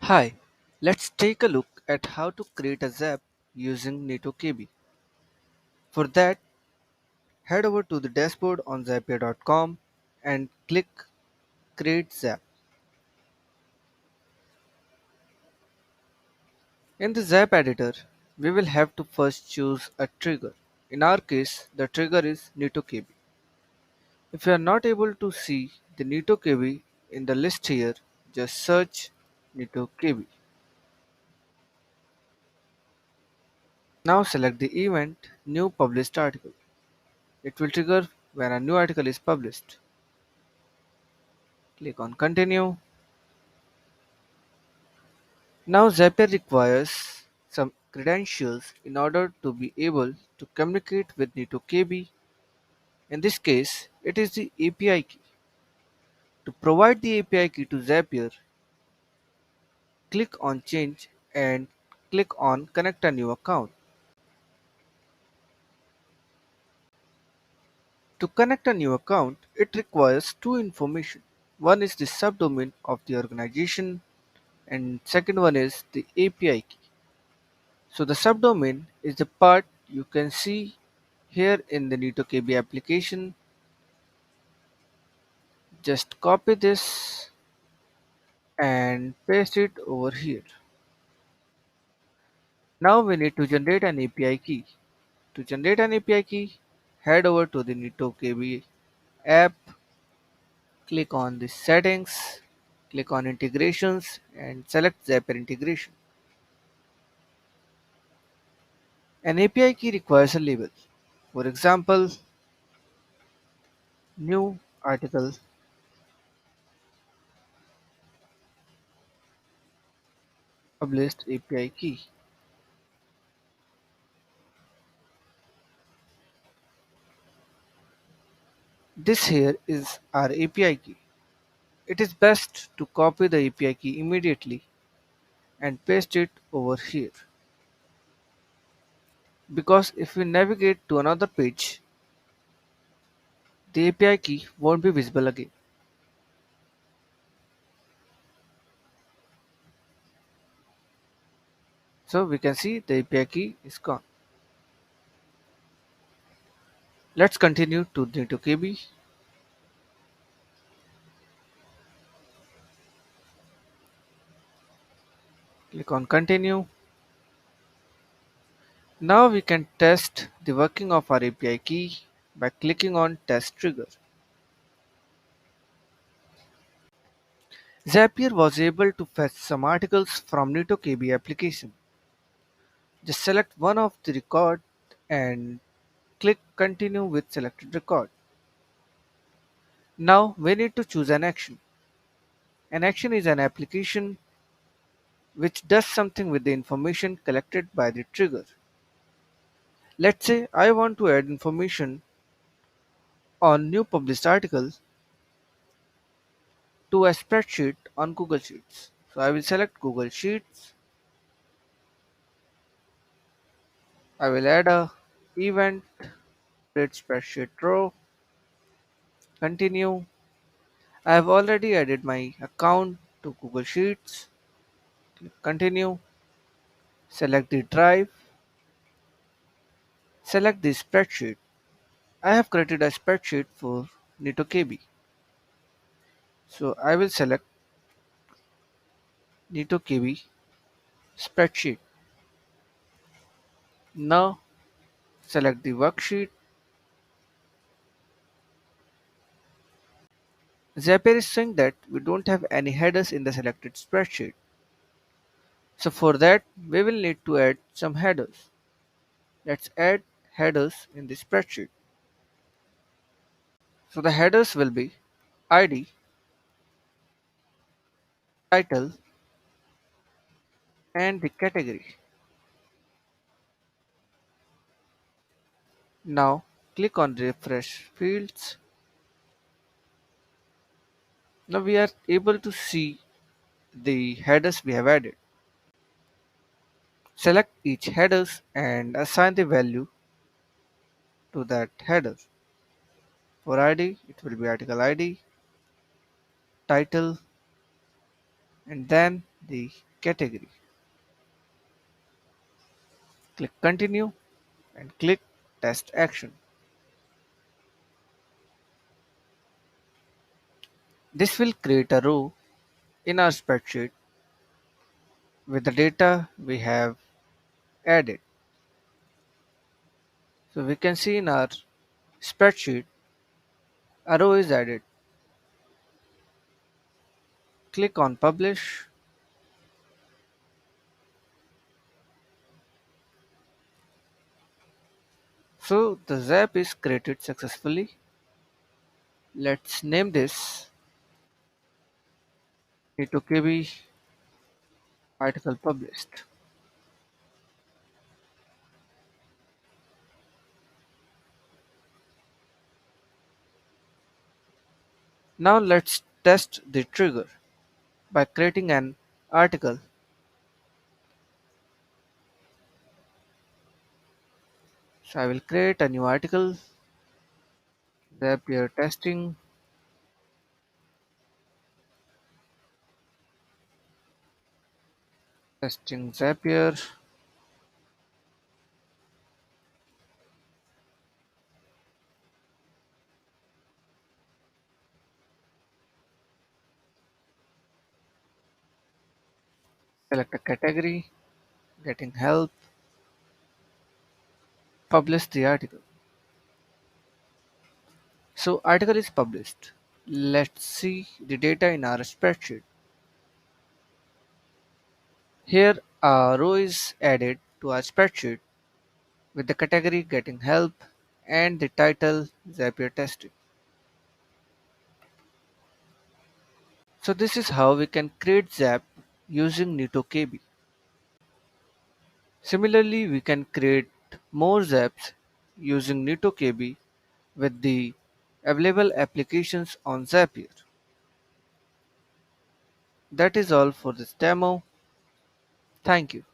Hi, let's take a look at how to create a Zap using NeetoKb. For that, head over to the dashboard on Zapier.com and click Create Zap. In the Zap editor, we will have to first choose a trigger. In our case, the trigger is NeetoKb. If you are not able to see the NeetoKb in the list here, just search NeetoKb. Now select the event New Published Article. It will trigger when a new article is published. Click on Continue. Now Zapier requires some credentials in order to be able to communicate with NeetoKb. In this case, it is the API key. To provide the API key to Zapier, click on Change and click on Connect a new account. To connect a new account, it requires two information. One is the subdomain of the organization and second one is the API key. So the subdomain is the part you can see here in the NeetoKb application. Just copy this and paste it over here. Now we need to generate an API key. To generate an API key, head over to the NeetoKb app, click on the settings, click on integrations and select Zapier integration. An API key requires a label. For example, new article published API key. This here is our API key. It is best to copy the API key immediately and paste it over here, because if we navigate to another page, the API key won't be visible again. So we can see the API key is gone. Let's continue to NeetoKb. Click on continue. Now we can test the working of our API key by clicking on test trigger. Zapier was able to fetch some articles from NeetoKb application. Just select one of the record and click continue with selected record. Now we need to choose an action. An action is an application which does something with the information collected by the trigger. Let's say I want to add information on new published article to a spreadsheet on Google Sheets. So I will select Google Sheets. I will add a event create spreadsheet row. Continue. I have already added my account to Google Sheets. Continue. Select the drive. Select the spreadsheet. I have created a spreadsheet for NeetoKb. So I will select NeetoKb spreadsheet. Now select the worksheet. Zapier is saying that we don't have any headers in the selected spreadsheet. So for that we will need to add some headers. Let's add headers in the spreadsheet. So the headers will be ID, title and the category. Now click on refresh fields. Now we are able to see the headers we have added. Select each headers and assign the value to that header. For ID, it will be article ID, title, and then the category. Click continue and click test action. This will create a row in our spreadsheet with the data we have added. So we can see in our spreadsheet a row is added. Click on publish. So the zap is created successfully. Let's name this NeetoKb article published. Now let's test the trigger by creating an article. So I will create a new article, Zapier testing, testing Zapier, select a category, getting help, publish the article. So article is published. Let's see the data in our spreadsheet. Here a row is added to our spreadsheet with the category getting help and the title Zapier testing. So this is how we can create Zap using NeetoKb. Similarly, we can create more Zaps using NeetoKb with the available applications on Zapier. That is all for this demo. Thank you.